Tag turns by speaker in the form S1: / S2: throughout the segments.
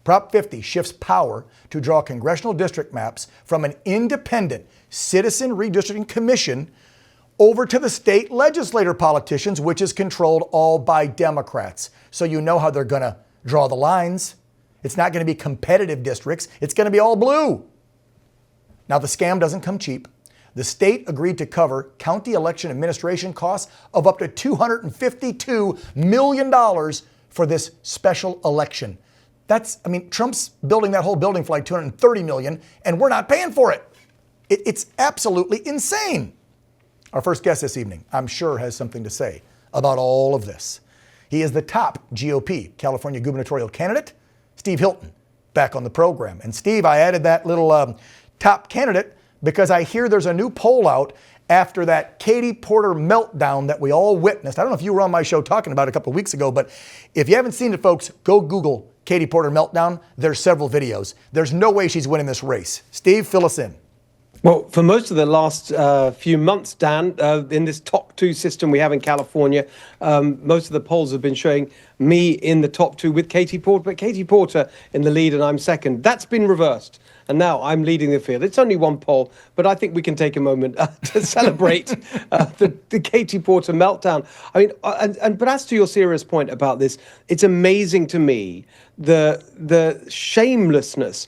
S1: Prop 50 shifts power to draw congressional district maps from an independent citizen redistricting commission over to the state legislator politicians, which is controlled all by Democrats. So you know how they're going to draw the lines. It's not going to be competitive districts. It's going to be all blue. Now, the scam doesn't come cheap. The state agreed to cover county election administration costs of up to $252 million for this special election. Trump's building that whole building for like $230 million, and we're not paying for it. It's absolutely insane. Our first guest this evening, I'm sure, has something to say about all of this. He is the top GOP California gubernatorial candidate, Steve Hilton, back on the program. And Steve, I added that little top candidate because I hear there's a new poll out after that Katie Porter meltdown that we all witnessed. I don't know if you were on my show talking about it a couple of weeks ago, but if you haven't seen it, folks, go Google Katie Porter meltdown. There's several videos. There's no way she's winning this race. Steve, fill us in.
S2: Well, for most of the last few months, Dan, in this top two system we have in California, most of the polls have been showing me in the top two with Katie Porter, but Katie Porter in the lead and I'm second. That's been reversed. And now I'm leading the field. It's only one poll, but I think we can take a moment to celebrate the Katie Porter meltdown. I mean, but as to your serious point about this, it's amazing to me the shamelessness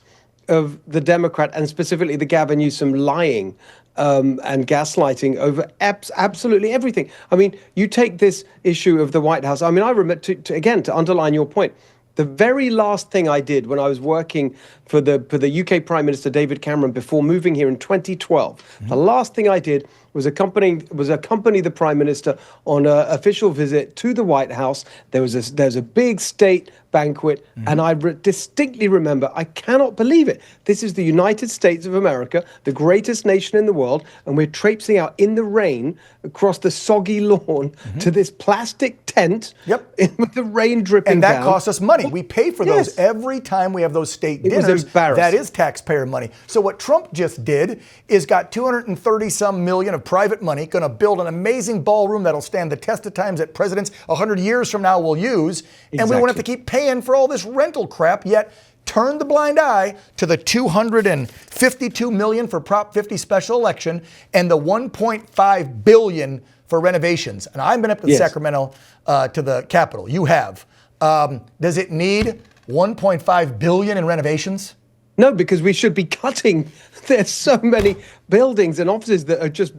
S2: of the Democrat and specifically the Gavin Newsom lying and gaslighting over absolutely everything. I mean, you take this issue of the White House. I mean, I remember, to underline your point, the very last thing I did when I was working for the UK Prime Minister David Cameron before moving here in 2012, the last thing I did was accompany the Prime Minister on an official visit to the White House. There's a big state banquet, and I distinctly remember, I cannot believe it. This is the United States of America, the greatest nation in the world, and we're traipsing out in the rain across the soggy lawn to this plastic tent with the rain dripping down.
S1: And that costs us money. We pay for those every time we have those state dinners.
S2: It was embarrassing.
S1: That is taxpayer money. So what Trump just did is got 230 some million of private money, going to build an amazing ballroom that'll stand the test of times that presidents 100 years from now will use. And we won't have to keep paying for all this rental crap, yet turn the blind eye to the $252 million for Prop 50 special election and the $1.5 billion for renovations. And I've been up to Sacramento to the Capitol. You have. Does it need $1.5 billion in renovations?
S2: No, because we should be cutting. There's so many buildings and offices that are just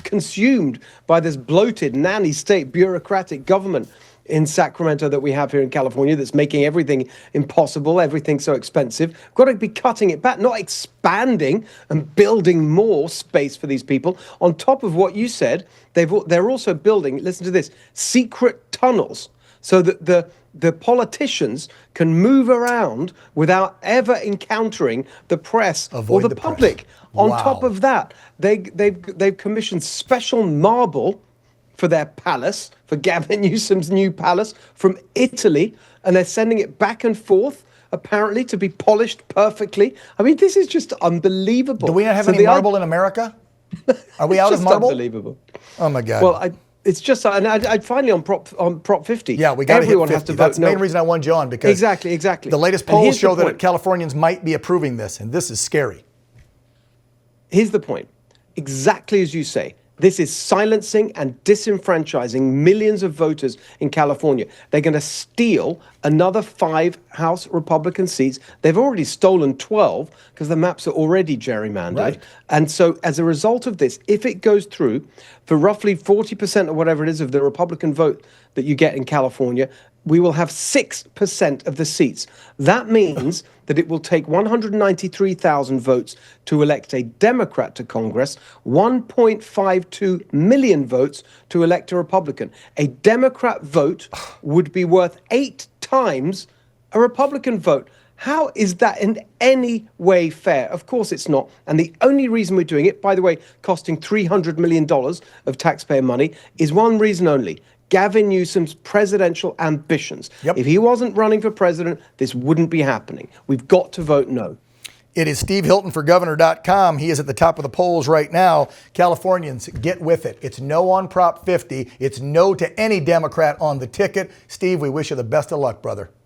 S2: consumed by this bloated, nanny state bureaucratic government in Sacramento that we have here in California that's making everything impossible, everything so expensive. We've got to be cutting it back, not expanding and building more space for these people. On top of what you said, they're also building, listen to this, secret tunnels so that the politicians can move around without ever encountering the press or the public. On top of that, they've commissioned special marble for their palace, for Gavin Newsom's new palace, from Italy, and they're sending it back and forth, apparently, to be polished perfectly. I mean, this is just unbelievable.
S1: Do we not have any marble in America? Are we out of marble?
S2: Unbelievable.
S1: Oh, my God.
S2: Well, it's just, and I finally on Prop 50.
S1: Yeah, we got to hit 50.
S2: Has to vote.
S1: That's the main reason I wanted you on, because
S2: exactly.
S1: The latest polls show that Californians might be approving this, and this is scary.
S2: Here's the point. Exactly as you say. This is silencing and disenfranchising millions of voters in California. They're going to steal another 5 House Republican seats. They've already stolen 12 because the maps are already gerrymandered. Right. And so as a result of this, if it goes through, for roughly 40% or whatever it is of the Republican vote that you get in California, we will have 6% of the seats. That means that it will take 193,000 votes to elect a Democrat to Congress, 1.52 million votes to elect a Republican. A Democrat vote would be worth 8 times a Republican vote. How is that in any way fair? Of course it's not. And the only reason we're doing it, by the way, costing $300 million of taxpayer money, is one reason only. Gavin Newsom's presidential ambitions. If he wasn't running for president, this wouldn't be happening. We've got to vote no.
S1: It is Steve Hilton for governor.com. He is at the top of the polls right now. Californians, get with it. It's no on Prop 50. It's no to any Democrat on the ticket. Steve, we wish you the best of luck, brother.